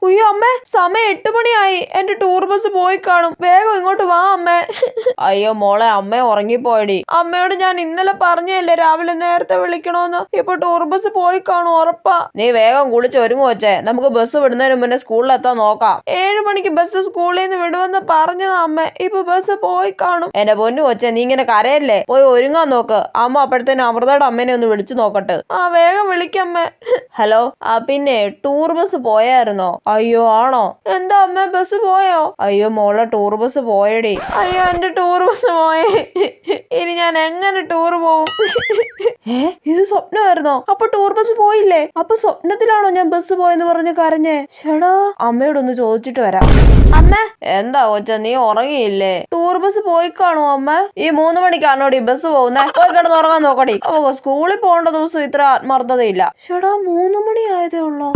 ഉയ്യോ അമ്മേ, സമയം 8 മണിയായി. എന്റെ ടൂർ ബസ് പോയി കാണും. വേഗം ഇങ്ങോട്ട് വാ അമ്മേ. അയ്യോ മോളെ, അമ്മ ഉറങ്ങിപ്പോയടി. അമ്മയോട് ഞാൻ ഇന്നലെ പറഞ്ഞല്ലേ രാവിലെ നേരത്തെ വിളിക്കണോന്ന്. ഇപ്പൊ ടൂർ ബസ് പോയി കാണും ഉറപ്പാ. നീ വേഗം കുളിച്ച് ഒരുങ്ങു വെച്ചേ. നമുക്ക് ബസ് വിടുന്നതിന് മുന്നേ സ്കൂളിലെത്താൻ നോക്കാം. 7 മണിക്ക് ബസ് സ്കൂളിൽ നിന്ന് വിടുമെന്ന് പറഞ്ഞതാ അമ്മ. ഇപ്പൊ ബസ് പോയി കാണും. എന്റെ പൊന്നു കൊച്ചേ, നീ ഇങ്ങനെ കരയല്ലേ. പോയി ഒരുങ്ങാൻ നോക്ക്. അമ്മ അപ്പോഴത്തേനും അമൃതയുടെ അമ്മേനെ ഒന്ന് വിളിച്ചു നോക്കട്ടെ. ആ വേഗം വിളിക്കമ്മേ. ഹലോ, പിന്നെ ടൂർ ബസ് പോയായിരുന്നോ? അയ്യോ ആണോ? എന്താ അമ്മ, ബസ് പോയോ? അയ്യോ മോളെ, ടൂർ ബസ് പോയടി. അയ്യോ എന്റെ ടൂർ ബസ് പോയേ. ഇനി ഞാൻ എങ്ങനെ ടൂർ പോവും? ഇത് സ്വപ്നമായിരുന്നോ? അപ്പൊ ടൂർ ബസ് പോയില്ലേ? അപ്പൊ സ്വപ്നത്തിലാണോ ഞാൻ ബസ് പോയെന്ന് പറഞ്ഞ് കരഞ്ഞേ? ചേടാ, അമ്മയോടൊന്ന് ചോദിച്ചിട്ട് വരാം. അമ്മ, എന്താ കൊച്ച, നീ ഉറങ്ങിയില്ലേ? ടൂർ ബസ് പോയി കാണോ അമ്മ? ഈ 3 മണിക്കാണോടി ബസ് പോകുന്നേ? പോയി കിടന്ന് ഉറങ്ങാൻ നോക്കടി. സ്കൂളിൽ പോകേണ്ട ദിവസം ഇത്ര ആത്മാർത്ഥതയില്ല. ചേടാ, 3 മണി ആയതേ ഉള്ളോ?